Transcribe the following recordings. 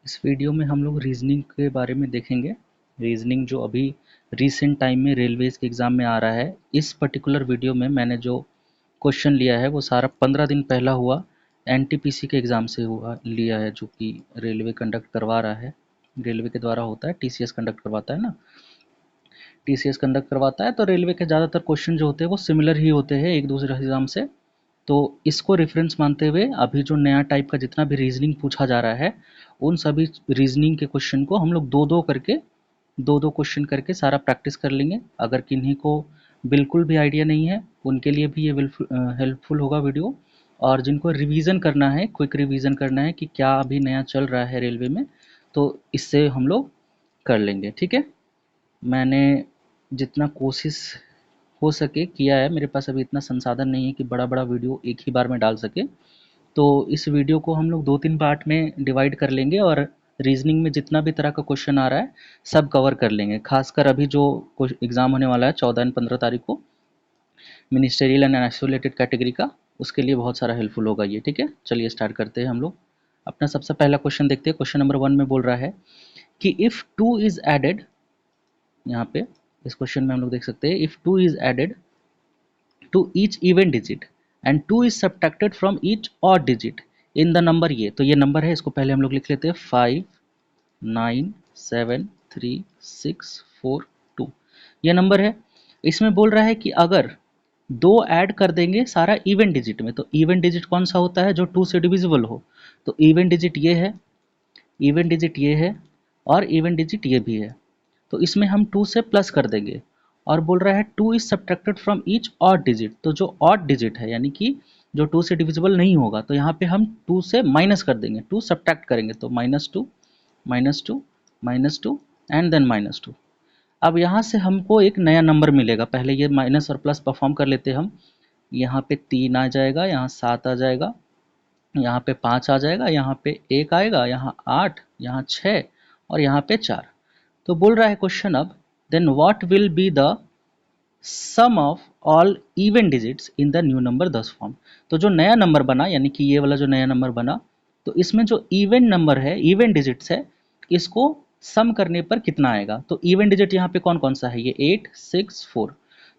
इस वीडियो में हम लोग रीजनिंग के बारे में देखेंगे। रीजनिंग जो अभी रिसेंट टाइम में रेलवेज के एग्ज़ाम में आ रहा है। इस पर्टिकुलर वीडियो में मैंने जो क्वेश्चन लिया है वो सारा 15 दिन पहला हुआ एनटीपीसी के एग्ज़ाम से हुआ लिया है, जो कि रेलवे कंडक्ट करवा रहा है। रेलवे के द्वारा होता है, टीसीएस कंडक्ट करवाता है ना। टीसीएस कंडक्ट करवाता है तो रेलवे के ज़्यादातर क्वेश्चन जो होते हैं वो सिमिलर ही होते हैं एक दूसरे एग्ज़ाम से। तो इसको रेफरेंस मानते हुए अभी जो नया टाइप का जितना भी रीजनिंग पूछा जा रहा है, उन सभी रीजनिंग के क्वेश्चन को हम लोग दो दो क्वेश्चन करके सारा प्रैक्टिस कर लेंगे। अगर किन्हीं को बिल्कुल भी आइडिया नहीं है उनके लिए भी ये हेल्पफुल होगा वीडियो। और जिनको रिवीजन करना है, क्विक रिवीजन करना है कि क्या अभी नया चल रहा है रेलवे में, तो इससे हम लोग कर लेंगे। ठीक है, मैंने जितना कोशिश हो सके किया है। मेरे पास अभी इतना संसाधन नहीं है कि बड़ा बड़ा वीडियो एक ही बार में डाल सके, तो इस वीडियो को हम लोग 2-3 पार्ट में डिवाइड कर लेंगे और रीजनिंग में जितना भी तरह का क्वेश्चन आ रहा है सब कवर कर लेंगे। खासकर अभी जो एग्ज़ाम होने वाला है 14 और 15 तारीख को, मिनिस्टेरियल एंड आइसोलेटेड कैटेगरी का, उसके लिए बहुत सारा हेल्पफुल होगा ये। ठीक है, चलिए स्टार्ट करते हैं हम लोग। अपना सबसे पहला क्वेश्चन देखते हैं। क्वेश्चन नंबर 1 में बोल रहा है कि इफ़ 2 इज़ एडेड, यहाँ पे इस क्वेश्चन में हम लोग देख सकते हैं, if 2 is added to each even digit and 2 is subtracted from each odd digit in the number ये, तो ये नंबर है, इसको पहले हम लोग लिख लेते हैं 5 9 7 3 6 4 2, ये नंबर है। इसमें बोल रहा है कि अगर दो ऐड कर देंगे सारा इवन डिजिट में, तो इवन डिजिट कौन सा होता है जो 2 से डिविजिबल हो, तो इवन डिजिट ये है, इवन डिजिट ये है और इवन डिजिट ये भी है। तो इसमें हम 2 से प्लस कर देंगे और बोल रहा है 2 is subtracted from each odd digit, तो जो ऑड डिजिट है यानी कि जो 2 से डिविजिबल नहीं होगा, तो यहाँ पे हम 2 से माइनस कर देंगे, 2 सब्ट्रैक्ट करेंगे, तो -2 -2 -2 एंड देन -2। अब यहाँ से हमको एक नया नंबर मिलेगा। पहले ये माइनस और प्लस परफॉर्म कर लेते हैं हम। यहाँ पे 3 आ जाएगा, यहाँ 7 आ जाएगा, यहाँ पे 5 आ जाएगा, यहाँ पे 1 आएगा, यहाँ 8, यहाँ 6 और यहाँ पे 4। तो बोल रहा है क्वेश्चन अब, then what will be the sum of all even digits in the new number 10 form. तो जो नया नंबर बना, यानी कि ये वाला जो नया नंबर बना, तो इसमें जो इवन नंबर है, इवन डिजिट्स है, इसको सम करने पर कितना आएगा। तो इवन डिजिट यहाँ पे कौन कौन सा है, ये 8 6 4,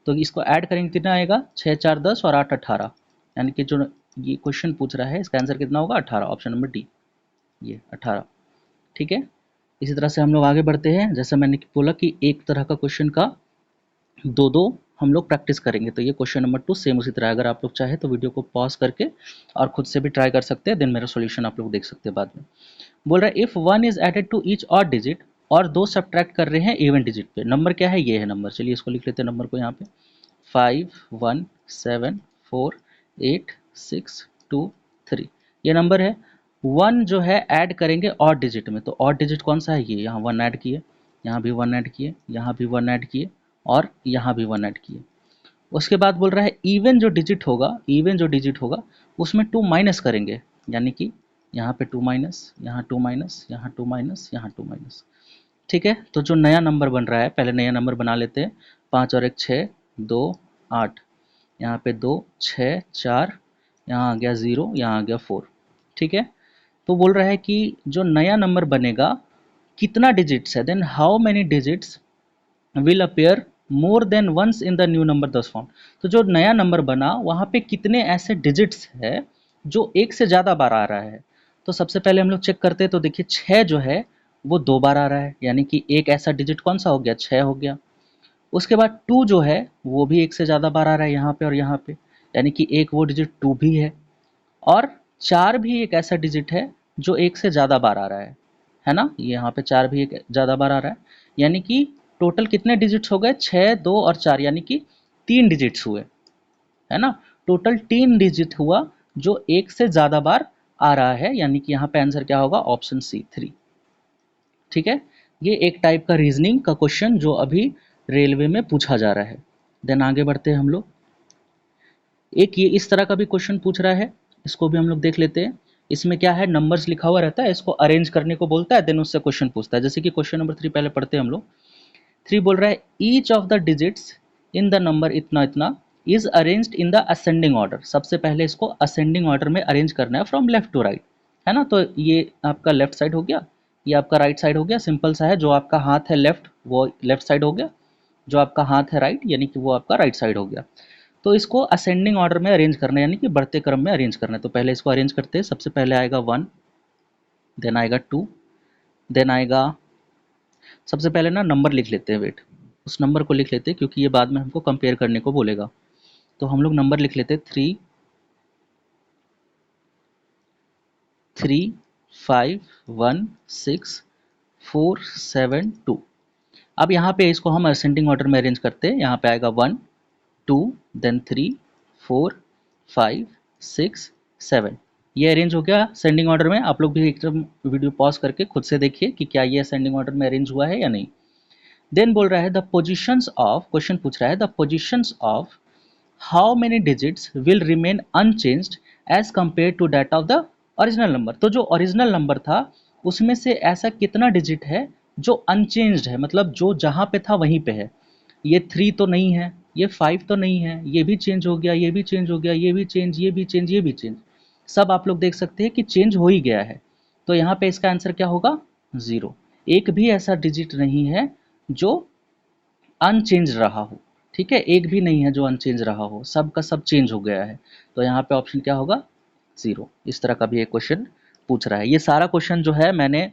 तो इसको ऐड करेंगे कितना आएगा, 6 4 10 और 8 18, यानी कि जो ये क्वेश्चन पूछ रहा है इसका आंसर कितना होगा, 18, ऑप्शन नंबर डी, ये 18। ठीक है, इसी तरह से हम लोग आगे बढ़ते हैं। जैसा मैंने बोला कि एक तरह का क्वेश्चन का दो दो हम लोग प्रैक्टिस करेंगे, तो ये क्वेश्चन नंबर 2 सेम उसी तरह। अगर आप लोग चाहे तो वीडियो को पॉज करके और खुद से भी ट्राई कर सकते हैं, देन मेरा सॉल्यूशन आप लोग देख सकते हैं बाद में। बोल रहा है if 1 is added to each odd digit, और 2 सब्ट्रैक्ट कर रहे हैं इवन डिजिट पे। नंबर क्या है, ये है नंबर। चलिए इसको लिख लेते हैं नंबर को यहाँ पे, 5 1 7 4 8 6 2 3, ये नंबर है। 1 जो है ऐड करेंगे ऑड डिजिट में, तो ऑड डिजिट कौन सा है, ये यहाँ 1 ऐड किए, यहाँ भी 1 ऐड किए, यहाँ भी 1 ऐड किए और यहाँ भी 1 ऐड किए। उसके बाद बोल रहा है इवन जो डिजिट होगा, इवन जो डिजिट होगा उसमें 2 माइनस करेंगे, यानी कि यहाँ पे 2 माइनस, यहाँ 2 माइनस, यहाँ 2 माइनस, यहाँ 2 माइनस। ठीक है, तो जो नया नंबर बन रहा है, पहले नया नंबर बना लेते हैं। 5 और 1 6, 2 8, यहाँ पे 2 6 4, यहाँ आ गया 0, यहाँ आ गया 4। ठीक है, तो बोल रहा है कि जो नया नंबर बनेगा कितना डिजिट्स है, then how many digits will appear more than once in the new number 10 form. तो जो नया नंबर बना वहाँ पे कितने ऐसे डिजिट्स है जो एक से ज़्यादा बार आ रहा है। तो सबसे पहले हम लोग चेक करते हैं, तो देखिए 6 जो है वो 2 बार आ रहा है, यानी कि एक ऐसा डिजिट कौन सा हो गया, 6 हो गया। उसके बाद 2 जो है वो भी एक से ज़्यादा बार आ रहा है यहाँ पे और यहाँ पे, यानी कि एक वो डिजिट 2 भी है। और 4 भी एक ऐसा डिजिट है जो एक से ज़्यादा बार आ रहा है ना, यहाँ पे 4 भी एक ज़्यादा बार आ रहा है, यानी कि टोटल कितने डिजिट्स हो गए, 6 2 और 4, यानी कि 3 डिजिट्स हुए, है ना। टोटल 3 डिजिट हुआ जो एक से ज़्यादा बार आ रहा है, यानी कि यहाँ पे आंसर क्या होगा, ऑप्शन सी 3। ठीक है, ये एक टाइप का रीजनिंग का क्वेश्चन जो अभी रेलवे में पूछा जा रहा है। देन आगे बढ़ते हैं हम लोग। एक ये इस तरह का भी क्वेश्चन पूछ रहा है, इसको भी हम लोग देख लेते हैं। इसमें क्या है, नंबर्स लिखा हुआ रहता है, इसको अरेंज करने को बोलता है, देन उससे क्वेश्चन पूछता है। जैसे कि क्वेश्चन नंबर 3 पहले पढ़ते हैं हम लोग। 3 बोल रहा है each of the digits in the number इतना इतना is arranged in the ascending order. सबसे पहले इसको असेंडिंग ऑर्डर में अरेंज करना है फ्रॉम लेफ्ट टू राइट, है ना। तो ये आपका लेफ्ट साइड हो गया, ये आपका राइट साइड हो गया, सिंपल सा है। जो आपका हाथ है लेफ्ट वो लेफ्ट साइड हो गया, जो आपका हाथ है राइट यानी कि वो आपका राइट साइड हो गया। तो इसको असेंडिंग ऑर्डर में अरेंज करना है, यानी कि बढ़ते क्रम में अरेंज करना है। तो पहले इसको अरेंज करते हैं। सबसे पहले आएगा 1, देन आएगा 2, देन आएगा, सबसे पहले ना नंबर लिख लेते हैं, वेट, उस नंबर को लिख लेते हैं क्योंकि ये बाद में हमको कंपेयर करने को बोलेगा। तो हम लोग नंबर लिख लेते हैं 3, 3, 5, 1, 6, 4, 7, 2। अब यहाँ पे इसको हम असेंडिंग ऑर्डर में अरेंज करते हैं। यहाँ पे आएगा 1, 2, देन 3, 4, 5, 6, 7। ये अरेंज हो गया असेंडिंग ऑर्डर में। आप लोग भी एकदम वीडियो पॉज करके खुद से देखिए कि क्या ये असेंडिंग ऑर्डर में अरेंज हुआ है या नहीं। देन बोल रहा है द पोजिशंस ऑफ, क्वेश्चन पूछ रहा है the positions of how many digits will remain unchanged as compare to that of the original number. तो जो ओरिजिनल नंबर था उसमें से ऐसा कितना डिजिट है जो अनचेंज्ड है, मतलब जो जहाँ पे था वहीं पे है। ये 3 तो नहीं है, ये 5 तो नहीं है, ये भी चेंज हो गया, ये भी चेंज हो गया, ये भी चेंज, ये भी चेंज, ये भी चेंज, सब आप लोग देख सकते हैं कि चेंज हो ही गया है। तो यहाँ पे इसका आंसर क्या होगा? 0। एक भी ऐसा डिजिट नहीं है जो अनचेंज रहा हो। ठीक है, एक भी नहीं है जो अनचेंज रहा हो, सब का सब चेंज हो गया है। तो यहाँ पे ऑप्शन क्या होगा? 0। इस तरह का भी एक क्वेश्चन पूछ रहा है। ये सारा क्वेश्चन जो है मैंने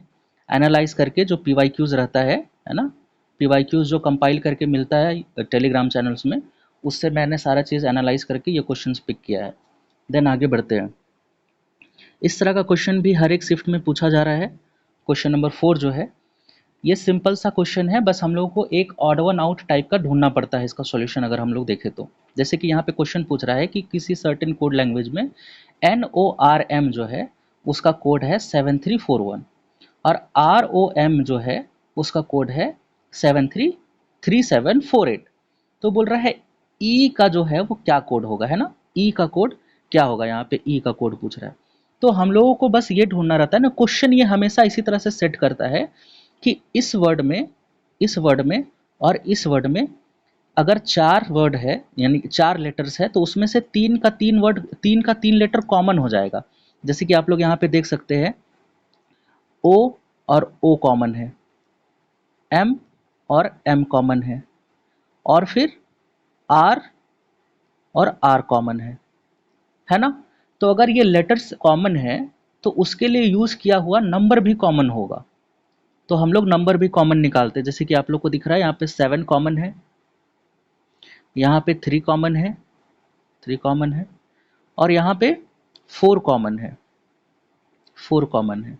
एनालाइज करके, जो पीवाईक्यूज रहता है ना, पीवाईक्यूज जो कंपाइल करके मिलता है टेलीग्राम चैनल्स में, उससे मैंने सारा चीज़ एनालाइज करके ये क्वेश्चन पिक किया है। देन आगे बढ़ते हैं। इस तरह का क्वेश्चन भी हर एक शिफ्ट में पूछा जा रहा है। क्वेश्चन नंबर 4 जो है, ये सिंपल सा क्वेश्चन है, बस हम लोगों को एक ऑड वन आउट टाइप का ढूंढना पड़ता है इसका सॉल्यूशन अगर हम लोग देखें तो। जैसे कि यहाँ पे क्वेश्चन पूछ रहा है कि किसी सर्टेन कोड लैंग्वेज में NORM जो है उसका कोड है 7341 और ROM जो है उसका कोड है 733748। तो बोल रहा है ई का जो है वो क्या कोड होगा, है ना, ई का कोड क्या होगा। यहाँ पे ई का कोड पूछ रहा है। तो हम लोगों को बस ये ढूंढना रहता है ना, क्वेश्चन ये हमेशा इसी तरह से सेट करता है कि इस वर्ड में और इस वर्ड में अगर 4 वर्ड है यानी 4 लेटर्स है तो उसमें से 3 का 3 वर्ड, 3 का 3 लेटर कॉमन हो जाएगा। जैसे कि आप लोग यहाँ पे देख सकते हैं ओ और ओ कॉमन है, एम और एम कॉमन और फिर आर और आर कॉमन है ना। तो अगर ये लेटर्स कॉमन है तो उसके लिए यूज किया हुआ नंबर भी कॉमन होगा। तो हम लोग नंबर भी कॉमन निकालते हैं। जैसे कि आप लोग को दिख रहा है यहाँ पे 7 कॉमन है, यहाँ पे 3 कॉमन है, 3 कॉमन है, और यहाँ पे 4 कॉमन है, 4 कॉमन है।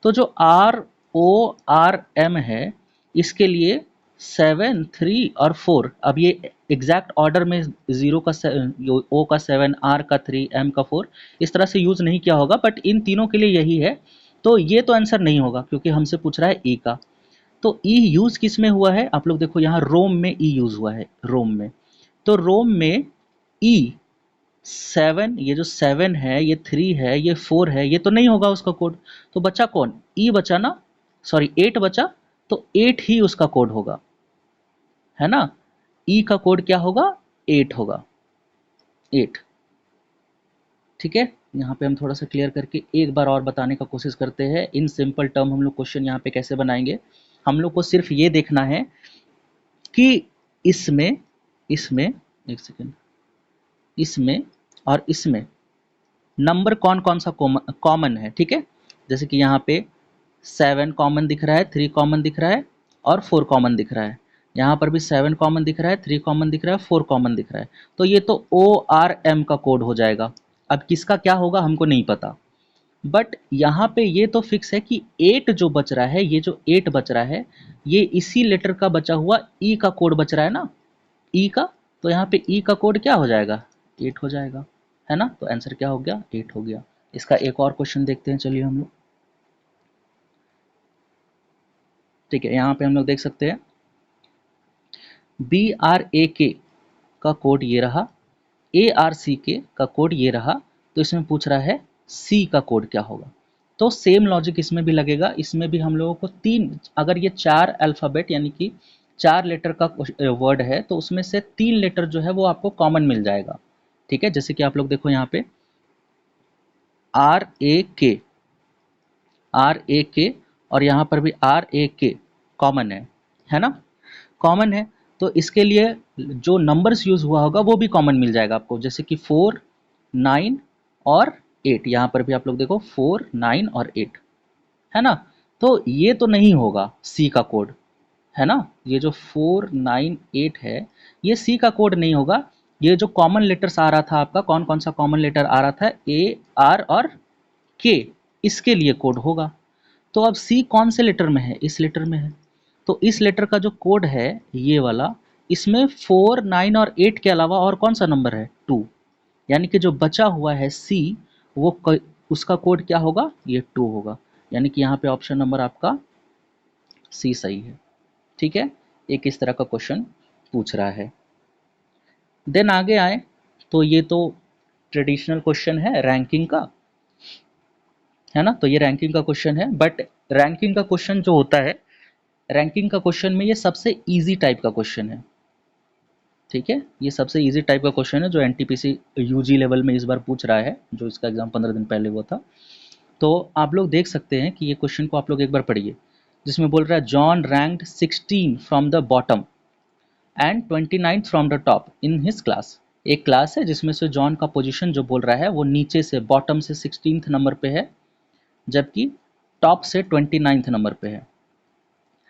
तो जो आर ओ आर एम है इसके लिए 7, 3 और 4, अब ये एग्जैक्ट ऑर्डर में 0 का ओ का 7, आर का 3, एम का 4 इस तरह से यूज नहीं किया होगा, बट इन तीनों के लिए यही है। तो ये तो आंसर नहीं होगा क्योंकि हमसे पूछ रहा है ई का। तो ई यूज किस में हुआ है? आप लोग देखो यहाँ रोम में ई यूज हुआ है, रोम में। तो रोम में ई 7, ये जो 7 है, ये 3 है, ये 4 है, ये तो नहीं होगा उसका कोड। तो बचा कौन? ई बचा ना, सॉरी 8 बचा। तो 8 ही उसका कोड होगा, है ना। ई का कोड क्या होगा? 8 होगा, 8। ठीक है, यहाँ पे हम थोड़ा सा क्लियर करके एक बार और बताने का कोशिश करते हैं। इन सिंपल टर्म हम लोग क्वेश्चन यहाँ पे कैसे बनाएंगे। हम लोग को सिर्फ ये देखना है कि इसमें इसमें एक सेकेंड, इसमें और इसमें नंबर कौन कौन सा कॉमन है। ठीक है, जैसे कि यहाँ पे 7 कॉमन दिख रहा है, 3 कॉमन दिख रहा है और 4 कॉमन दिख रहा है। यहाँ पर भी 7 कॉमन दिख रहा है, 3 कॉमन दिख रहा है, 4 कॉमन दिख रहा है। तो ये तो ORM का कोड हो जाएगा। अब किसका क्या होगा हमको नहीं पता, बट यहाँ पे ये तो फिक्स है कि 8 जो बच रहा है, ये जो 8 बच रहा है, ये इसी लेटर का बचा हुआ ई का कोड बच रहा है ना, ई का। तो यहाँ पे ई का कोड क्या हो जाएगा? 8 हो जाएगा, है ना। तो आंसर क्या हो गया? 8 हो गया। इसका एक और क्वेश्चन देखते हैं, चलिए हम लोग। ठीक है, यहाँ पे हम लोग देख सकते हैं BRAK का कोड ये रहा, ARCK का कोड ये रहा। तो इसमें पूछ रहा है C का कोड क्या होगा। तो सेम लॉजिक इसमें भी लगेगा। इसमें भी हम लोगों को 3, अगर ये 4 अल्फ़ाबेट यानी कि 4 लेटर का वर्ड है तो उसमें से 3 लेटर जो है वो आपको कॉमन मिल जाएगा। ठीक है, जैसे कि आप लोग देखो यहाँ पे RAK और यहाँ पर भी RAK कॉमन है ना, कॉमन है। तो इसके लिए जो नंबर्स यूज हुआ होगा वो भी कॉमन मिल जाएगा आपको, जैसे कि 4, 9 और 8। यहाँ पर भी आप लोग देखो 4, 9 और 8 है ना। तो ये तो नहीं होगा सी का कोड, है ना। ये जो 4, 9, 8 है, ये सी का कोड नहीं होगा। ये जो कॉमन लेटर्स आ रहा था आपका, कौन कौन सा कॉमन लेटर आ रहा था, ए, आर और के, इसके लिए कोड होगा। तो अब सी कौन से लेटर में है, इस लेटर में है। तो इस लेटर का जो कोड है ये वाला, इसमें 4, 9 और 8 के अलावा और कौन सा नंबर है, 2। यानी कि जो बचा हुआ है सी, वो उसका कोड क्या होगा, ये 2 होगा। यानी कि यहाँ पे ऑप्शन नंबर आपका सी सही है। ठीक है, एक इस तरह का क्वेश्चन पूछ रहा है। देन आगे आए तो ये तो ट्रेडिशनल क्वेश्चन है रैंकिंग का, है ना। तो ये रैंकिंग का क्वेश्चन है, बट रैंकिंग का क्वेश्चन जो होता है, रैंकिंग का क्वेश्चन में ये सबसे इजी टाइप का क्वेश्चन है। ठीक है, ये सबसे इजी टाइप का क्वेश्चन है जो एनटीपीसी यूजी लेवल में इस बार पूछ रहा है, जो इसका एग्जाम 15 दिन पहले हुआ था। तो आप लोग देख सकते हैं कि ये क्वेश्चन को आप लोग एक बार पढ़िए, जिसमें बोल रहा है John ranked 16 from the bottom and 29th from the top in his class. एक क्लास है जिसमें से जॉन का पोजीशन जो बोल रहा है वो नीचे से बॉटम से 16th नंबर पे है, जबकि टॉप से 29th नंबर पे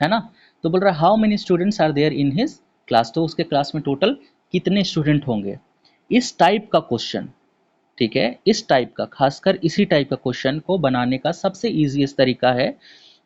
है ना। तो बोल रहा है how many students are there in his class, तो उसके क्लास में टोटल कितने स्टूडेंट होंगे। इस टाइप का क्वेश्चन, ठीक है, इस टाइप का, खासकर इसी टाइप का क्वेश्चन को बनाने का सबसे ईजीएस्ट तरीका है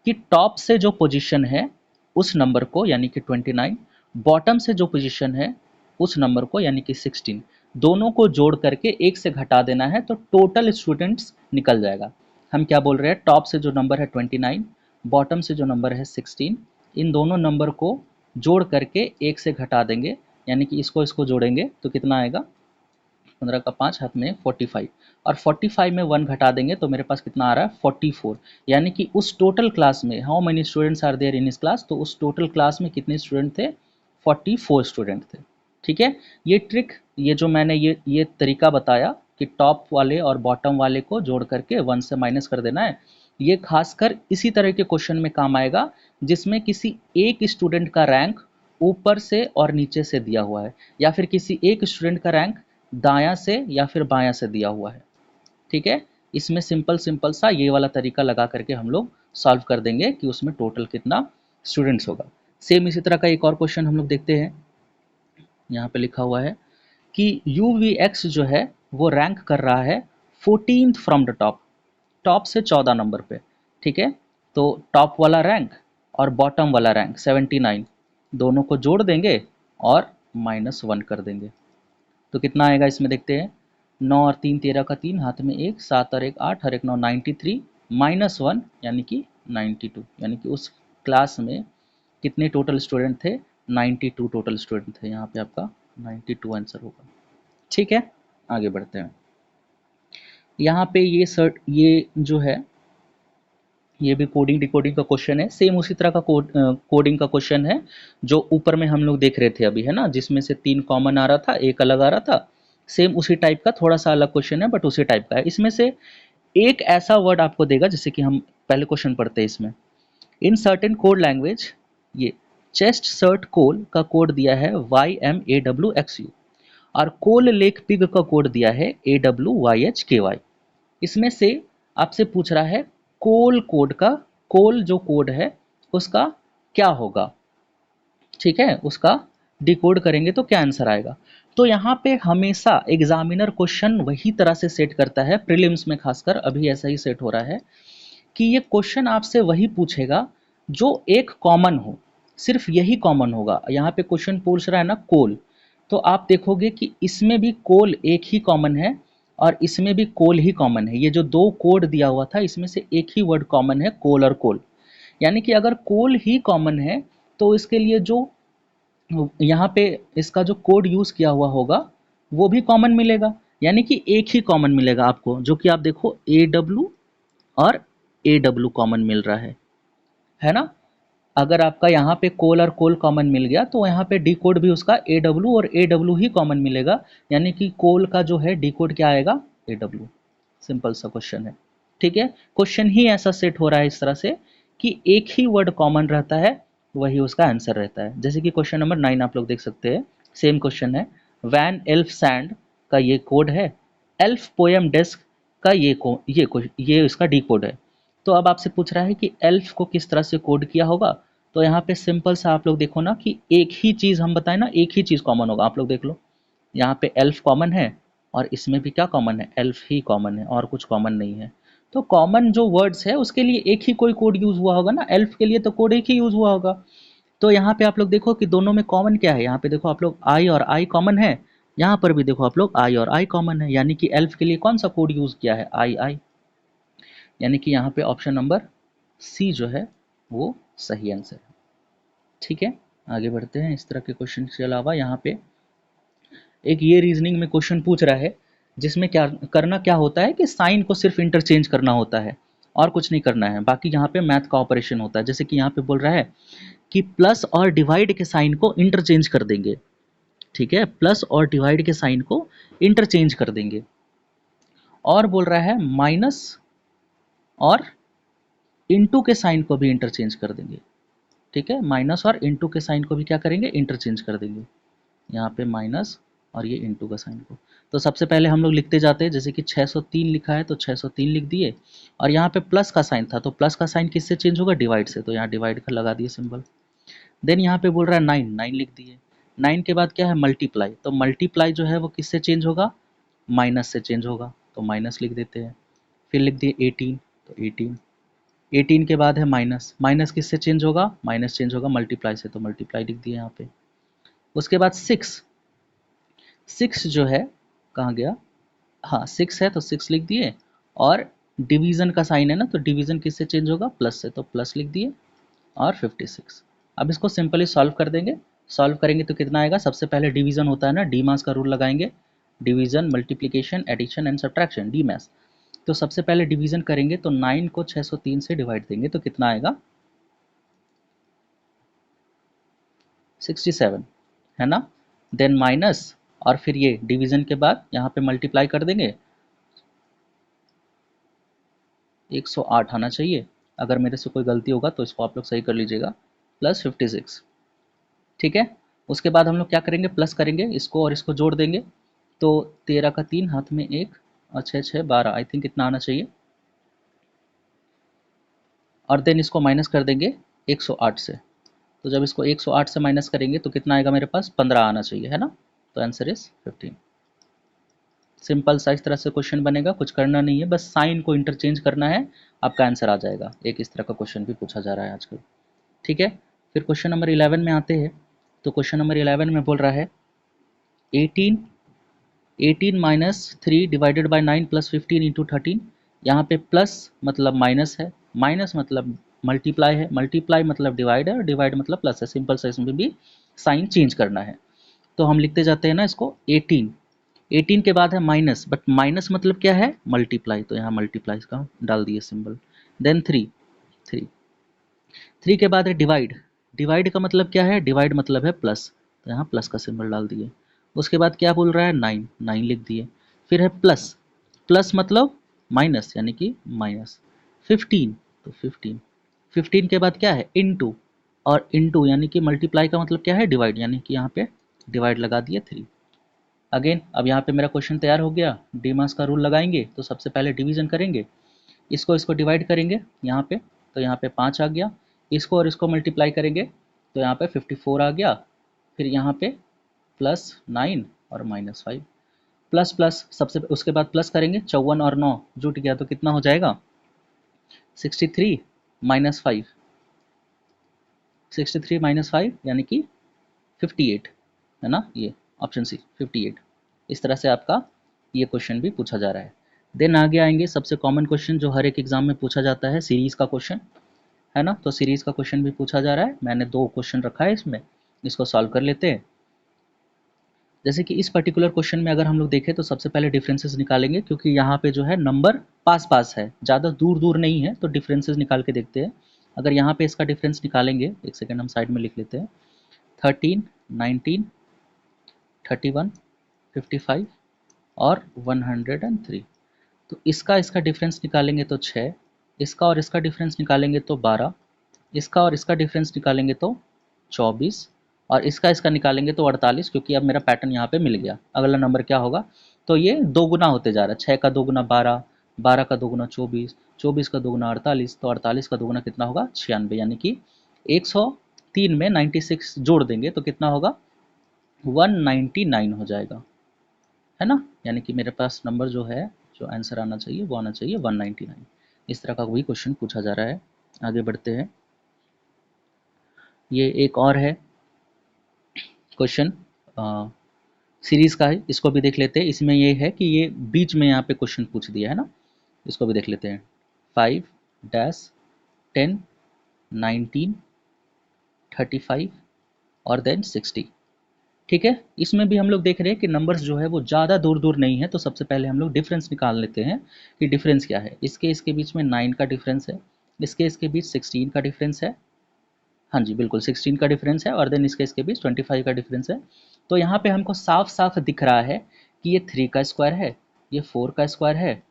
कि टॉप से जो पोजीशन है उस नंबर को यानी कि 29, बॉटम से जो पोजीशन है उस नंबर को यानी कि 16, दोनों को जोड़ करके एक से घटा देना है तो टोटल स्टूडेंट्स निकल जाएगा। हम क्या बोल रहे हैं, टॉप से जो नंबर है 29, बॉटम से जो नंबर है 16, इन दोनों नंबर को जोड़ करके एक से घटा देंगे, यानी कि इसको इसको जोड़ेंगे तो कितना आएगा, 15 का 5 हाथ में 45, और 45 में 1 घटा देंगे तो मेरे पास कितना आ रहा है 44। यानी कि उस टोटल क्लास में how many students are there in इस क्लास, तो उस टोटल क्लास में कितने स्टूडेंट थे, 44 स्टूडेंट थे। ठीक है, ये ट्रिक, ये जो मैंने ये तरीका बताया कि टॉप वाले और बॉटम वाले को जोड़ करके 1 से माइनस कर देना है, ये खासकर इसी तरह के क्वेश्चन में काम आएगा जिसमें किसी एक स्टूडेंट का रैंक ऊपर से और नीचे से दिया हुआ है, या फिर किसी एक स्टूडेंट का रैंक दायां से या फिर बायां से दिया हुआ है। ठीक है, इसमें सिंपल सिंपल सा ये वाला तरीका लगा करके हम लोग सॉल्व कर देंगे कि उसमें टोटल कितना स्टूडेंट्स होगा। सेम इसी तरह का एक और क्वेश्चन हम लोग देखते हैं। यहाँ पे लिखा हुआ है कि UVX जो है वो रैंक कर रहा है 14th from the top, top से 14 नंबर पे। ठीक है, तो टॉप वाला रैंक और बॉटम वाला रैंक 79, दोनों को जोड़ देंगे और -1 कर देंगे तो कितना आएगा इसमें देखते हैं। 9 और 3 13 का 3, हाथ में 1, 7 और 1 8 और 1 9 93, -1 यानी कि 92, यानी कि उस क्लास में कितने टोटल स्टूडेंट थे, 92 टोटल स्टूडेंट थे। यहाँ पे आपका 92 आंसर होगा। ठीक है, आगे बढ़ते हैं। यहाँ पे ये जो है ये भी कोडिंग डिकोडिंग का क्वेश्चन है, सेम उसी तरह का कोडिंग का क्वेश्चन है जो ऊपर में हम लोग देख रहे थे अभी, है ना, जिसमें से 3 कॉमन आ रहा था, एक अलग आ रहा था। सेम उसी टाइप का, थोड़ा सा अलग क्वेश्चन है बट उसी टाइप का है। इसमें से एक ऐसा वर्ड आपको देगा, जैसे कि हम पहले क्वेश्चन पढ़ते हैं इसमें, इन सर्टेन कोड लैंग्वेज, ये चेस्ट सर्ट कोल का कोड दिया है YMAWXU और कोल लेक पिग का कोड दिया है AWYHKY। इसमें से आपसे पूछ रहा है कोल कोड का, कोल जो कोड है उसका क्या होगा। ठीक है, उसका डिकोड करेंगे तो क्या आंसर आएगा। तो यहाँ पे हमेशा एग्जामिनर क्वेश्चन वही तरह से सेट करता है, प्रीलिम्स में खासकर अभी ऐसा ही सेट हो रहा है कि ये क्वेश्चन आपसे वही पूछेगा जो एक कॉमन हो, सिर्फ यही कॉमन होगा। यहाँ पे क्वेश्चन पूछ रहा है ना कोल, तो आप देखोगे कि इसमें भी कोल एक ही कॉमन है और इसमें भी कोल ही कॉमन है। ये जो दो कोड दिया हुआ था इसमें से एक ही वर्ड कॉमन है, कोल और कोल। यानी कि अगर कोल ही कॉमन है तो इसके लिए जो यहाँ पे इसका जो कोड यूज किया हुआ होगा वो भी कॉमन मिलेगा, यानी कि एक ही कॉमन मिलेगा आपको, जो कि आप देखो AW और AW कॉमन मिल रहा है ना। अगर आपका यहाँ पे कोल और कोल कॉमन मिल गया तो यहाँ पे डी कोड भी उसका AW और AW ही कॉमन मिलेगा, यानी कि कोल का जो है डी कोड क्या आएगा, AW। सिंपल सा क्वेश्चन है। ठीक है, क्वेश्चन ही ऐसा सेट हो रहा है इस तरह से कि एक ही वर्ड कॉमन रहता है, वही उसका आंसर रहता है। जैसे कि क्वेश्चन नंबर 9 आप लोग देख सकते हैं, सेम क्वेश्चन है। वैन एल्फ सैंड का ये कोड है, एल्फ पोएम डेस्क का ये इसका डी कोड है। तो अब आपसे पूछ रहा है कि एल्फ को किस तरह से कोड किया होगा। तो यहाँ पे सिंपल सा आप लोग देखो ना कि एक ही चीज़ हम बताएं ना, एक ही चीज़ कॉमन होगा। आप लोग देख लो, यहाँ पे एल्फ कॉमन है और इसमें भी क्या कॉमन है, एल्फ ही कॉमन है और कुछ कॉमन नहीं है। तो कॉमन जो वर्ड्स है उसके लिए एक ही कोई कोड यूज़ हुआ होगा ना, एल्फ के लिए तो कोड एक ही यूज़ हुआ होगा। तो यहाँ पे आप लोग देखो कि दोनों में कॉमन क्या है, यहाँ पे देखो आप लोग आई और आई कॉमन है, यहाँ पर भी देखो आप लोग आई और आई कॉमन है, यानी कि एल्फ के लिए कौन सा कोड यूज़ किया है, आई आई। यानी कि यहाँ पे ऑप्शन नंबर सी जो है वो सही आंसर है। ठीक है, आगे बढ़ते हैं। इस तरह के क्वेश्चन के अलावा यहाँ पे एक ये रीजनिंग में क्वेश्चन पूछ रहा है, जिसमें क्या करना क्या होता है कि साइन को सिर्फ इंटरचेंज करना होता है और कुछ नहीं करना है, बाकी यहाँ पे मैथ का ऑपरेशन होता है। जैसे कि यहाँ पे बोल रहा है कि प्लस और डिवाइड के साइन को इंटरचेंज कर देंगे। ठीक है, प्लस और डिवाइड के साइन को इंटरचेंज कर देंगे। और बोल रहा है माइनस और इनटू के साइन को भी इंटरचेंज कर देंगे। ठीक है, माइनस और इनटू के साइन को भी क्या करेंगे, इंटरचेंज कर देंगे। यहाँ पे माइनस और ये इनटू का साइन को। तो सबसे पहले हम लोग लिखते जाते हैं, जैसे कि 603 लिखा है तो 603 लिख दिए, और यहाँ पे प्लस का साइन था तो प्लस का साइन किससे चेंज होगा, डिवाइड से, तो यहाँ डिवाइड का लगा दिए सिंबल। देन यहाँ पे बोल रहा है 9, 9 लिख दिए। 9 के बाद क्या है, मल्टीप्लाई, तो मल्टीप्लाई जो है वो किससे चेंज होगा, माइनस से चेंज होगा, तो माइनस लिख देते हैं। फिर लिख दिए 18, तो 18। 18 के बाद है माइनस, माइनस किससे चेंज होगा, माइनस चेंज होगा मल्टीप्लाई से, तो मल्टीप्लाई लिख दिए यहाँ पे। उसके बाद 6, 6 जो है कहाँ गया, हाँ 6 है तो 6 लिख दिए। और डिवीजन का साइन है ना, तो डिवीजन किससे चेंज होगा, प्लस से, तो प्लस लिख दिए। और 56। अब इसको सिंपली सॉल्व कर देंगे। सॉल्व करेंगे तो कितना आएगा, सबसे पहले डिवीजन होता है ना, डी मास का रूल लगाएंगे, division multiplication addition and subtraction, DMAS. तो सबसे पहले डिवीजन करेंगे तो 9 को 603 से डिवाइड देंगे तो कितना आएगा, 67 है ना। देन माइनस, और फिर ये डिवीजन के बाद यहाँ पे मल्टीप्लाई कर देंगे, 108 आना चाहिए। अगर मेरे से कोई गलती होगा तो इसको आप लोग सही कर लीजिएगा, प्लस 56। ठीक है, उसके बाद हम लोग क्या करेंगे, प्लस करेंगे, इसको और इसको जोड़ देंगे। तो 13 का 3, हाथ में 1 और 6 6 12, आई थिंक इतना आना चाहिए। और देन इसको माइनस कर देंगे 108 से। तो जब इसको 108 से माइनस करेंगे तो कितना आएगा मेरे पास, 15 आना चाहिए, है ना। तो आंसर इज 15। सिंपल सा इस तरह से क्वेश्चन बनेगा, कुछ करना नहीं है, बस साइन को इंटरचेंज करना है, आपका आंसर आ जाएगा। एक इस तरह का क्वेश्चन भी पूछा जा रहा है आजकल। ठीक है, फिर क्वेश्चन नंबर 11 में आते हैं। तो क्वेश्चन नंबर 11 में बोल रहा है 18, 18 minus 3 divided by 9 plus 15 into 13। यहाँ पे प्लस मतलब माइनस है, माइनस मतलब मल्टीप्लाई है, मल्टीप्लाई मतलब डिवाइड है, और डिवाइड मतलब प्लस है। सिंपल सा इसमें भी साइन चेंज करना है। तो हम लिखते जाते हैं ना इसको, 18, 18 के बाद है माइनस, बट माइनस मतलब क्या है, मल्टीप्लाई, तो यहाँ मल्टीप्लाई का डाल दिए सिंबल। देन 3, 3, 3 के बाद है डिवाइड, डिवाइड का मतलब क्या है, डिवाइड मतलब है प्लस, तो यहाँ प्लस का सिंबल डाल दिए। उसके बाद क्या बोल रहा है, 9, 9 लिख दिए। फिर है प्लस, प्लस मतलब माइनस यानी कि माइनस। 15, तो 15, 15 के बाद क्या है, इनटू, और इनटू यानी कि मल्टीप्लाई का मतलब क्या है, डिवाइड, यानी कि यहाँ पे डिवाइड लगा दिए 3। अगेन अब यहाँ पे मेरा क्वेश्चन तैयार हो गया। डी मास का रूल लगाएंगे तो सबसे पहले डिवीजन करेंगे, इसको डिवाइड करेंगे यहाँ पे, तो यहाँ पे 5 आ गया। इसको और इसको मल्टीप्लाई करेंगे तो यहाँ पे 54 आ गया। फिर यहाँ पे प्लस 9 और माइनस 5, प्लस प्लस सबसे उसके बाद प्लस करेंगे, 54 और 9 जुट गया तो कितना हो जाएगा, 63 माइनस 5, 63 माइनस 5 यानी कि 58, है ना, ये ऑप्शन सी 58। इस तरह से आपका ये क्वेश्चन भी पूछा जा रहा है। देन आगे आएंगे सबसे कॉमन क्वेश्चन जो हर एक एग्जाम में पूछा जाता है, सीरीज का क्वेश्चन, है ना। तो सीरीज का क्वेश्चन भी पूछा जा रहा है, मैंने 2 क्वेश्चन रखा है इसमें, इसको सॉल्व कर लेते हैं। जैसे कि इस पर्टिकुलर क्वेश्चन में अगर हम लोग देखें तो सबसे पहले डिफरेंसेस निकालेंगे, क्योंकि यहाँ पे जो है नंबर पास पास है, ज़्यादा दूर दूर नहीं है, तो डिफरेंसेस निकाल के देखते हैं। अगर यहाँ पे इसका डिफरेंस निकालेंगे, एक सेकेंड हम साइड में लिख लेते हैं, 13, 19, 31, 55 और 103। तो इसका इसका डिफरेंस निकालेंगे तो 6, इसका और इसका डिफरेंस निकालेंगे तो 12, इसका और इसका डिफरेंस निकालेंगे तो 24, और इसका निकालेंगे तो 48, क्योंकि अब मेरा पैटर्न यहाँ पे मिल गया। अगला नंबर क्या होगा, तो ये दो गुना होते जा रहा है। 6 का दो गुना 12, 12 का दो गुना 24, 24 का दो गुना 48, तो 48 का दो गुना कितना होगा 96, यानी कि 103 में 96 जोड़ देंगे तो कितना होगा 199 हो जाएगा, है ना। यानी कि मेरे पास नंबर जो है, जो आंसर आना चाहिए वो आना चाहिए 199। इस तरह का कोई क्वेश्चन पूछा जा रहा है। आगे बढ़ते हैं। ये एक और है क्वेश्चन, सीरीज का है, इसको भी देख लेते हैं। इसमें ये है कि ये बीच में यहाँ पे क्वेश्चन पूछ दिया है ना, इसको भी देख लेते हैं। 5 डैश 10 19 35 और देन 60। ठीक है, इसमें भी हम लोग देख रहे हैं कि नंबर्स जो है वो ज़्यादा दूर दूर नहीं है। तो सबसे पहले हम लोग डिफरेंस निकाल लेते हैं कि डिफरेंस क्या है। इसके बीच में 9 का डिफरेंस है, इसके बीच 16 का डिफरेंस है, हाँ जी बिल्कुल 16 का डिफरेंस है, और देन इसके बीच 25 का डिफरेंस है। तो यहाँ पे हमको साफ साफ दिख रहा है कि ये 3 का स्क्वायर है, ये 4 का स्क्वायर है,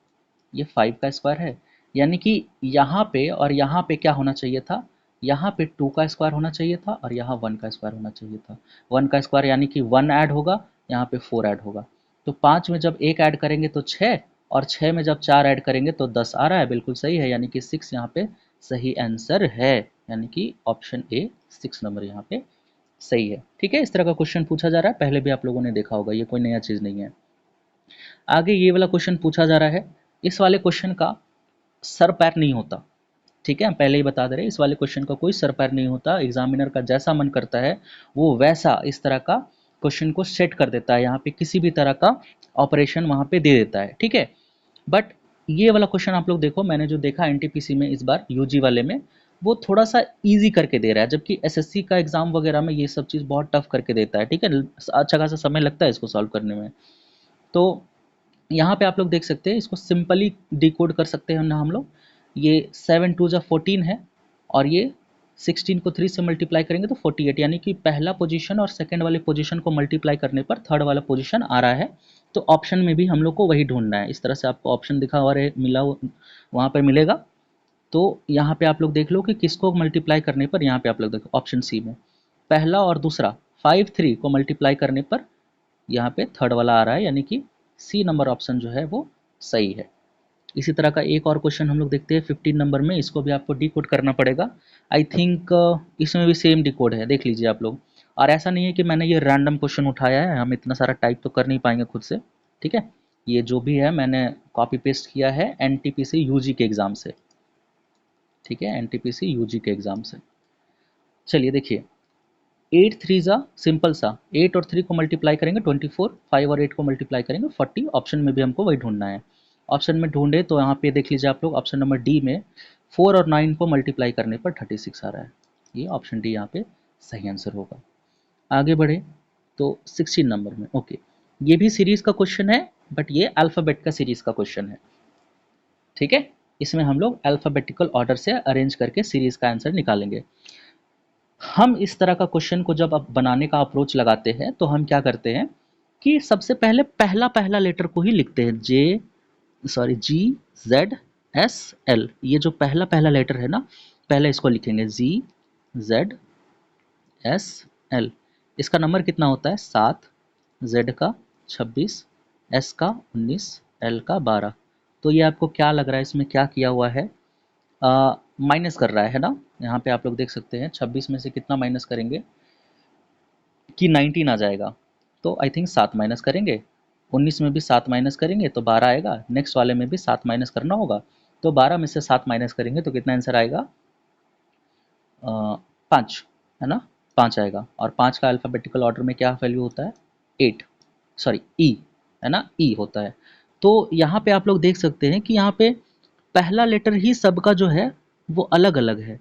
ये 5 का स्क्वायर है। यानी कि यहाँ पे और यहाँ पे क्या होना चाहिए था, यहाँ पे 2 का स्क्वायर होना चाहिए था और यहाँ 1 का स्क्वायर होना चाहिए था। 1 का स्क्वायर यानी कि 1 ऐड होगा, यहाँ पे 4 ऐड होगा। तो 5 में जब 1 ऐड करेंगे तो 6, और 6 में जब 4 ऐड करेंगे तो 10 आ रहा है, बिल्कुल सही है। यानी कि 6 यहाँ पे सही आंसर है, यानी कि ऑप्शन ए 6 नंबर यहाँ पे सही है। ठीक है, इस तरह का क्वेश्चन पूछा जा रहा है, पहले भी आप लोगों ने देखा होगा, ये कोई नया चीज़ नहीं है। आगे ये वाला क्वेश्चन पूछा जा रहा है। इस वाले क्वेश्चन का सर पैर नहीं होता। ठीक है, हम पहले ही बता दे रहे हैं, इस वाले क्वेश्चन का कोई सर पैर नहीं होता। एग्जामिनर का जैसा मन करता है वो वैसा इस तरह का क्वेश्चन को सेट कर देता है, यहाँ पे किसी भी तरह का ऑपरेशन वहाँ पे दे देता है। ठीक है, बट ये वाला क्वेश्चन आप लोग देखो, मैंने जो देखा एनटीपीसी में इस बार यूजी वाले में, वो थोड़ा सा इजी करके दे रहा है, जबकि एसएससी का एग्जाम वगैरह में ये सब चीज़ बहुत टफ करके देता है। ठीक है, अच्छा खासा समय लगता है इसको सॉल्व करने में। तो यहाँ पे आप लोग देख सकते हैं, इसको सिंपली डिकोड कर सकते हैं ना हम लोग। ये 7 2 जा 14 है, और ये 16 को 3 से मल्टीप्लाई करेंगे तो 48, यानी कि पहला पोजीशन और सेकंड वाले पोजीशन को मल्टीप्लाई करने पर थर्ड वाला पोजीशन आ रहा है। तो ऑप्शन में भी हम लोग को वही ढूंढना है। इस तरह से आपको ऑप्शन दिखा हुआ रहे, मिला वहाँ पर मिलेगा। तो यहाँ पे आप लोग देख लो कि किसको मल्टीप्लाई करने पर, यहाँ पे आप लोग देखो ऑप्शन सी में पहला और दूसरा 5 3 को मल्टीप्लाई करने पर यहाँ पे थर्ड वाला आ रहा है, यानी कि सी नंबर ऑप्शन जो है वो सही है। इसी तरह का एक और क्वेश्चन हम लोग देखते हैं 15 नंबर में, इसको भी आपको डिकोड करना पड़ेगा। आई थिंक इसमें भी सेम डिकोड है, देख लीजिए आप लोग। और ऐसा नहीं है कि मैंने ये रैंडम क्वेश्चन उठाया है, हम इतना सारा टाइप तो कर नहीं पाएंगे खुद से। ठीक है, ये जो भी है मैंने कॉपी पेस्ट किया है एनटीपीसी यूजी के एग्ज़ाम से। ठीक है, एनटीपीसी यूजी के एग्ज़ाम से। चलिए देखिए, 8 3 ज़ा सिंपल सा, 8 और 3 को मल्टीप्लाई करेंगे 24, 5 और 8 को मल्टीप्लाई करेंगे 40। ऑप्शन में भी हमको वही ढूंढना है। ऑप्शन में ढूंढे तो यहाँ पे देख लीजिए आप लोग, ऑप्शन नंबर डी में 4 और 9 को मल्टीप्लाई करने पर 36 आ रहा है। ये ऑप्शन डी यहाँ पे सही आंसर होगा। आगे बढ़े तो 16 नंबर में, ओके, ये भी सीरीज का क्वेश्चन है, बट ये अल्फ़ाबेट का सीरीज का क्वेश्चन है। ठीक है, इसमें हम लोग अल्फ़ाबेटिकल ऑर्डर से अरेंज करके सीरीज का आंसर निकालेंगे। हम इस तरह का क्वेश्चन को जब अब बनाने का अप्रोच लगाते हैं तो हम क्या करते हैं कि सबसे पहले पहला पहला लेटर को ही लिखते हैं, जी जेड एस एल। ये जो पहला पहला लेटर है ना, पहले इसको लिखेंगे जी जेड एस एल। इसका नंबर कितना होता है 7, जेड का 26, एस का 19, एल का 12। तो ये आपको क्या लग रहा है इसमें क्या किया हुआ है, माइनस कर रहा है ना। यहाँ पे आप लोग देख सकते हैं 26 में से कितना माइनस करेंगे कि 19 आ जाएगा। तो आई थिंक 7 माइनस करेंगे, 19 में भी 7 माइनस करेंगे तो 12 आएगा, नेक्स्ट वाले में भी 7 माइनस करना होगा। तो 12 में से 7 माइनस करेंगे तो कितना आंसर आएगा, 5, है ना, 5 आएगा। और 5 का अल्फ़ाबेटिकल ऑर्डर में क्या वैल्यू होता है, 8, सॉरी ई, है ना, ई होता है। तो यहाँ पे आप लोग देख सकते हैं कि यहाँ पे पहला लेटर ही सबका जो है वो अलग अलग है,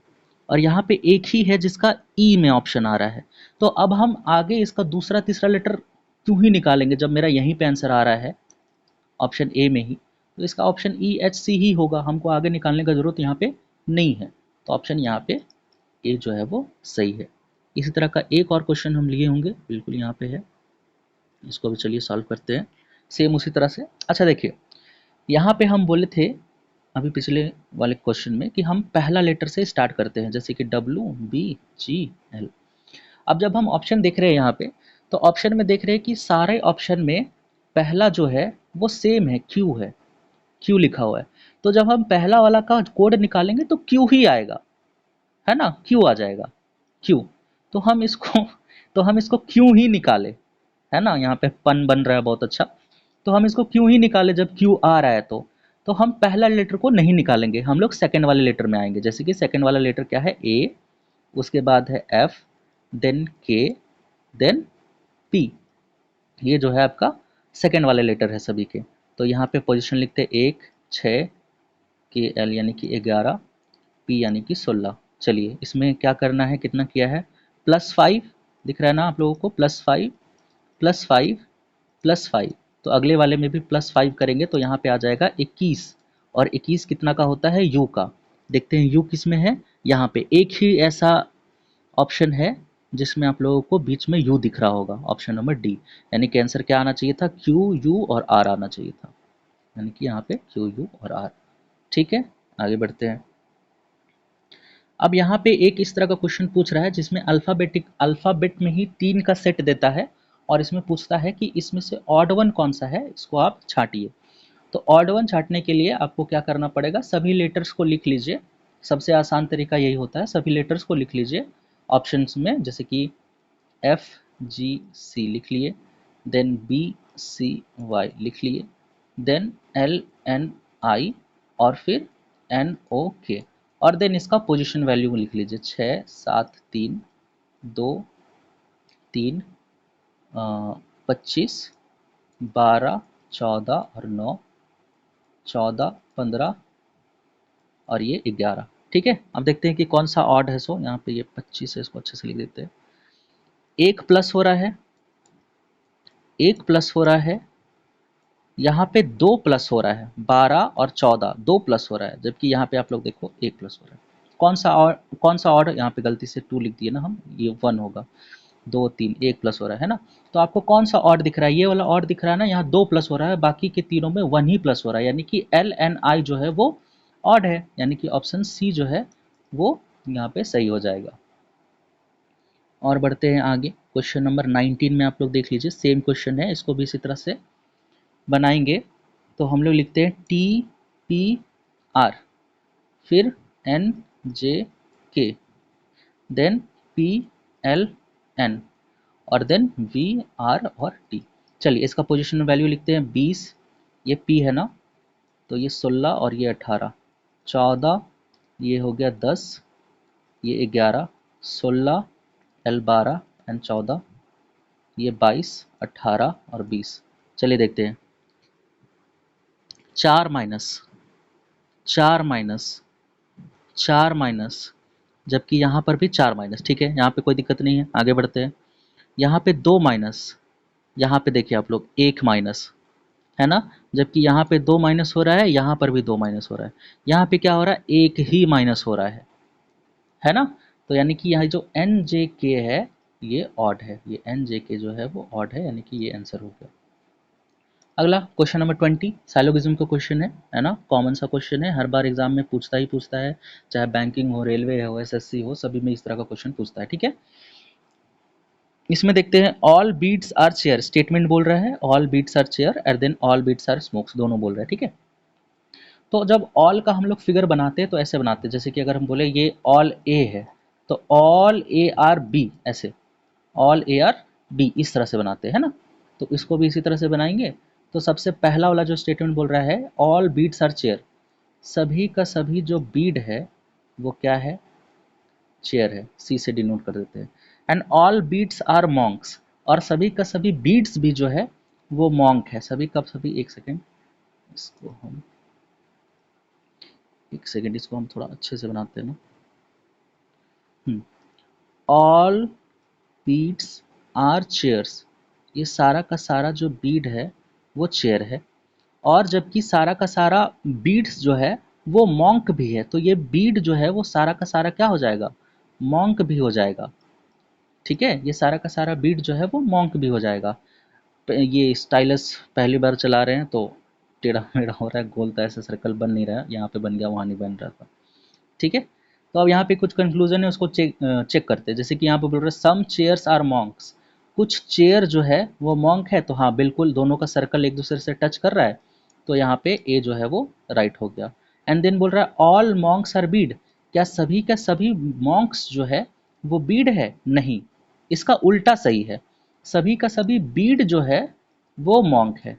और यहाँ पे एक ही है जिसका ई में ऑप्शन आ रहा है। तो अब हम आगे इसका दूसरा तीसरा लेटर क्यों ही निकालेंगे जब मेरा यहीं पे आंसर आ रहा है ऑप्शन ए में ही। तो इसका ऑप्शन ई एच सी ही होगा, हमको आगे निकालने का जरूरत यहाँ पे नहीं है। तो ऑप्शन यहाँ पे ए जो है वो सही है। इसी तरह का एक और क्वेश्चन हम लिए होंगे, बिल्कुल यहाँ पे है, इसको भी चलिए सॉल्व करते हैं सेम उसी तरह से। अच्छा देखिए, यहाँ पे हम बोले थे अभी पिछले वाले क्वेश्चन में कि हम पहला लेटर से स्टार्ट करते हैं, जैसे कि WBGL। अब जब हम ऑप्शन देख रहे हैं यहाँ पे, तो ऑप्शन में देख रहे हैं कि सारे ऑप्शन में पहला जो है वो सेम है, क्यू है, क्यू लिखा हुआ है। तो जब हम पहला वाला का कोड निकालेंगे तो क्यू ही आएगा, है ना, क्यू आ जाएगा, क्यू। तो हम इसको तो हम इसको क्यों ही निकाले, है ना, यहाँ पे पन बन रहा है बहुत अच्छा। तो हम इसको क्यों ही निकाले जब क्यू आ रहा है तो हम पहला लेटर को नहीं निकालेंगे, हम लोग सेकंड वाले लेटर में आएंगे। जैसे कि सेकंड वाला लेटर क्या है, ए, उसके बाद है एफ, देन के, देन पी। ये जो है आपका सेकंड वाले लेटर है सभी के। तो यहाँ पे पोजीशन लिखते हैं 1, 6, के एल यानी कि 11, पी यानी कि 16। चलिए इसमें क्या करना है, कितना किया है, +5 दिख रहा है ना आप लोगों को, +5 +5 +5। तो अगले वाले में भी +5 करेंगे तो यहाँ पे आ जाएगा 21। और 21 कितना का होता है, यू का। देखते हैं यू किस में है, यहाँ पे एक ही ऐसा ऑप्शन है जिसमें आप लोगों को बीच में यू दिख रहा होगा, ऑप्शन नंबर डी। यानी कि आंसर क्या आना चाहिए था, क्यू, यू और आर आना चाहिए था। यानी कि यहाँ पे क्यू, यू और आर। ठीक है, आगे बढ़ते हैं। अब यहाँ पे एक इस तरह का क्वेश्चन पूछ रहा है जिसमें अल्फ़ाबेट में ही 3 का सेट देता है, और इसमें पूछता है कि इसमें से ऑड वन कौन सा है, इसको आप छांटिए। तो ऑड वन छांटने के लिए आपको क्या करना पड़ेगा, सभी लेटर्स को लिख लीजिए। सबसे आसान तरीका यही होता है, सभी लेटर्स को लिख लीजिए ऑप्शंस में, जैसे कि FGC लिख लिए, देन BCY लिख लिए, देन LNI और फिर NOK, और देन इसका पोजीशन वैल्यू लिख लीजिए, 6, 7, 3, 2, 3, 25, 12, 14 और 9, 14, 15 और ये 11। ठीक है, अब देखते हैं कि कौन सा ऑड है। सो यहाँ पे ये 25 है, इसको अच्छे से लिख देते हैं। एक प्लस हो रहा है, एक प्लस हो रहा है, यहाँ पे 2 प्लस हो रहा है, 12 और 14 2 प्लस हो रहा है, जबकि यहाँ पे आप लोग देखो 1 प्लस हो रहा है। कौन सा ऑड, यहाँ पे गलती से 2 लिख दिए ना हम, ये 1 होगा। 2, 3, 1 प्लस हो रहा है ना। तो आपको कौन सा ऑड दिख रहा है, ये वाला ऑड दिख रहा है ना, यहाँ 2 प्लस हो रहा है, बाकी के तीनों में 1 ही प्लस हो रहा है, यानी कि LNI जो है वो ऑड है, यानी कि ऑप्शन सी जो है वो यहाँ पे सही हो जाएगा। और बढ़ते हैं आगे, क्वेश्चन नंबर 19 में आप लोग देख लीजिए, सेम क्वेश्चन है, इसको भी इसी तरह से बनाएंगे। तो हम लोग लिखते हैं TPR, फिर NJK, देन PLN और देन VR और T। चलिए इसका पोजीशन वैल्यू लिखते हैं 20, ये P है ना, तो ये 16 और ये 18, 14, ये हो गया 10, ये 11, 16, L12 एंड 14, ये 22, 18 और 20। चलिए देखते हैं, 4 माइनस 4 माइनस 4 माइनस, जबकि यहाँ पर भी 4 माइनस। ठीक है, यहाँ पे कोई दिक्कत नहीं है, आगे बढ़ते हैं। यहाँ पे 2 माइनस, यहाँ पे देखिए आप लोग 1 माइनस, है ना, जबकि यहाँ पे 2 माइनस हो रहा है, यहाँ पर भी 2 माइनस हो रहा है, यहाँ पे क्या हो रहा है, एक ही माइनस हो रहा है ना। तो यानी कि यहाँ जो NJK है ये ऑड है, ये NJK जो है वो ऑड है, यानी कि ये आंसर हो गया। अगला क्वेश्चन नंबर 20 साइलोगिज्म का क्वेश्चन है ना, कॉमन सा क्वेश्चन है, हर बार एग्जाम में पूछता ही पूछता है, चाहे बैंकिंग हो, रेलवे हो, SSC हो, सभी में इस तरह का क्वेश्चन पूछता है। ठीक है, इसमें देखते हैं, all beats are chair, statement बोल रहा है all beats are chair and then all beats are smokes, दोनों बोल रहे हैं। ठीक है, तो जब ऑल का हम लोग फिगर बनाते हैं तो ऐसे बनाते हैं, जैसे कि अगर हम बोले ये ऑल ए है तो ऑल ए आर बी, ऐसे ऑल ए आर बी इस तरह से बनाते हैं ना। तो इसको भी इसी तरह से बनाएंगे। तो सबसे पहला वाला जो स्टेटमेंट बोल रहा है ऑल बीड्स आर चेयर, सभी का सभी जो बीड है वो क्या है, चेयर है, सी से डिनोट कर देते हैं। And all beads are monks, और सभी का सभी बीड्स भी जो है वो मॉन्क है, सभी का सभी। एक सेकेंड, इसको हम इसको हम थोड़ा अच्छे से बनाते हैं ना। ऑल बीड्स आर चेयर्स, ये सारा का सारा जो बीड है वो चेयर है, और जबकि सारा का सारा बीड्स जो है वो मॉन्क भी है, तो ये बीड जो है वो सारा का सारा क्या हो जाएगा, मॉन्क भी हो जाएगा। ठीक है, ये सारा का सारा बीड जो है वो मॉन्क भी हो जाएगा। ये स्टाइलस पहली बार चला रहे हैं तो टेढ़ा मेढ़ा हो रहा है, गोल तो ऐसा सर्कल बन नहीं रहा है, यहाँ पे बन गया, वहाँ नहीं बन रहा था। ठीक है, तो अब यहाँ पे कुछ कंक्लूजन है, उसको चेक करते हैं। जैसे कि यहाँ पे बोल रहे हैं सम चेयर्स आर मॉन्क्स, कुछ चेयर जो है वो मॉन्क है, तो हाँ बिल्कुल दोनों का सर्कल एक दूसरे से टच कर रहा है, तो यहाँ पे ए जो है वो राइट हो गया। एंड देन बोल रहा है ऑल मॉन्क्स आर बीड, क्या सभी का सभी मॉन्क्स जो है वो बीड है? नहीं, इसका उल्टा सही है, सभी का सभी बीड जो है वो मॉन्क है,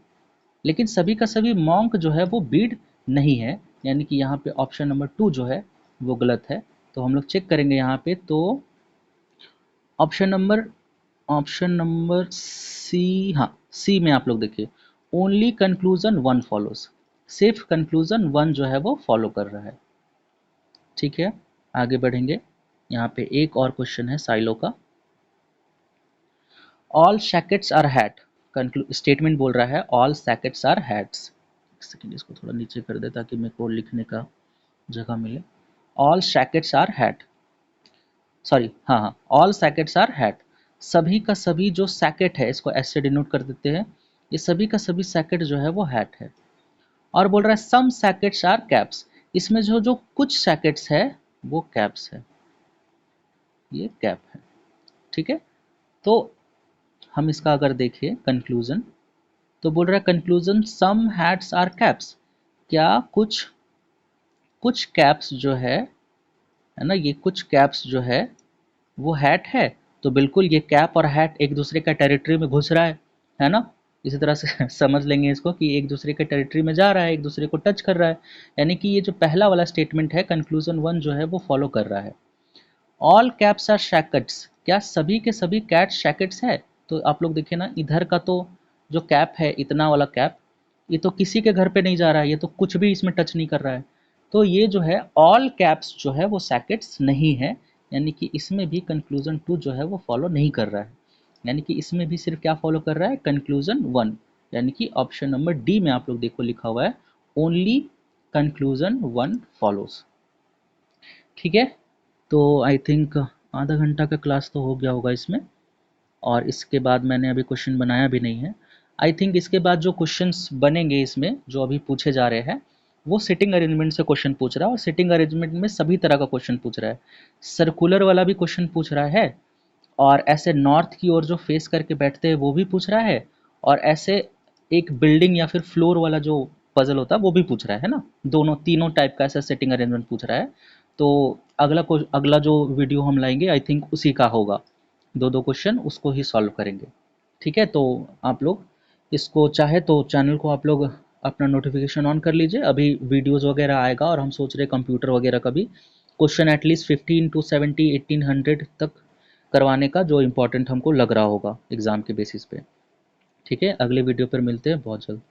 लेकिन सभी का सभी मॉन्क जो है वो बीड नहीं है, यानी कि यहाँ पे ऑप्शन नंबर 2 जो है वो गलत है। तो हम लोग चेक करेंगे यहाँ पे, तो option number option number C, हाँ सी में आप लोग देखिए, ओनली कंक्लूजन वन फॉलोज, सिर्फ कंक्लूजन वन जो है वो फॉलो कर रहा है। ठीक है, आगे बढ़ेंगे। यहाँ पे एक और क्वेश्चन है साइलो का। ऑल सैकेट्स आर हैट, स्टेटमेंट बोल रहा है ऑल सैकेट्स आर हैट्स। एक सेकेंड, इसको थोड़ा नीचे कर दे ताकि मेरे को लिखने का जगह मिले। ऑल सैकेट्स आर हैट, सॉरी हाँ हाँ, ऑल सैकेट्स आर हैट, सभी का सभी जो सैकेट है, इसको एस से डिनोट कर देते हैं, ये सभी का सभी सैकेट जो है वो हैट है। और बोल रहा है सम सैकेट्स आर कैप्स, इसमें जो जो कुछ सैकेट्स है वो कैप्स है, ये कैप है। ठीक है, तो हम इसका अगर देखें कंक्लूजन, तो बोल रहा है conclusion some hats are caps, क्या कुछ कुछ कैप्स जो है ना, ये कुछ कैप्स जो है वो हैट है, तो बिल्कुल ये कैप और हैट एक दूसरे का टेरिटरी में घुस रहा है ना, इसी तरह से समझ लेंगे इसको कि एक दूसरे के टेरिटरी में जा रहा है, एक दूसरे को टच कर रहा है, यानी कि ये जो पहला वाला स्टेटमेंट है कंक्लूजन वन जो है वो फॉलो कर रहा है। ऑल कैप्स आर शैकेट्स, क्या सभी के सभी कैट शैकेट्स है? तो आप लोग देखिए ना, इधर का तो जो कैप है, इतना वाला कैप, ये तो किसी के घर पे नहीं जा रहा है, ये तो कुछ भी इसमें टच नहीं कर रहा है, तो ये जो है ऑल कैप्स जो है वो सैकेट्स नहीं है, यानी कि इसमें भी कंक्लूजन टू जो है वो फॉलो नहीं कर रहा है, यानी कि इसमें भी सिर्फ क्या फॉलो कर रहा है, कंक्लूजन वन, यानी कि ऑप्शन नंबर डी में आप लोग देखो लिखा हुआ है ओनली कंक्लूजन वन फॉलोज। ठीक है, तो आई थिंक आधा घंटा का क्लास तो हो गया होगा इसमें, और इसके बाद मैंने अभी क्वेश्चन बनाया भी नहीं है। आई थिंक इसके बाद जो क्वेश्चंस बनेंगे इसमें जो अभी पूछे जा रहे हैं, वो सिटिंग अरेंजमेंट से क्वेश्चन पूछ रहा है, और सिटिंग अरेंजमेंट में सभी तरह का क्वेश्चन पूछ रहा है, सर्कुलर वाला भी क्वेश्चन पूछ रहा है, और ऐसे नॉर्थ की ओर जो फेस करके बैठते हैं वो भी पूछ रहा है, और ऐसे एक बिल्डिंग या फिर फ्लोर वाला जो पजल होता है वो भी पूछ रहा है ना, दोनों तीनों टाइप का ऐसा सेटिंग अरेंजमेंट पूछ रहा है। तो अगला जो वीडियो हम लाएंगे आई थिंक उसी का होगा, दो दो क्वेश्चन उसको ही सॉल्व करेंगे। ठीक है, तो आप लोग इसको चाहे तो चैनल को आप लोग अपना नोटिफिकेशन ऑन कर लीजिए, अभी वीडियोस वगैरह आएगा, और हम सोच रहे कंप्यूटर वगैरह का भी क्वेश्चन एटलीस्ट 15 to 70 1800 तक करवाने का, जो इम्पोर्टेंट हमको लग रहा होगा एग्ज़ाम के बेसिस पे। ठीक है, अगले वीडियो पर मिलते हैं बहुत जल्द।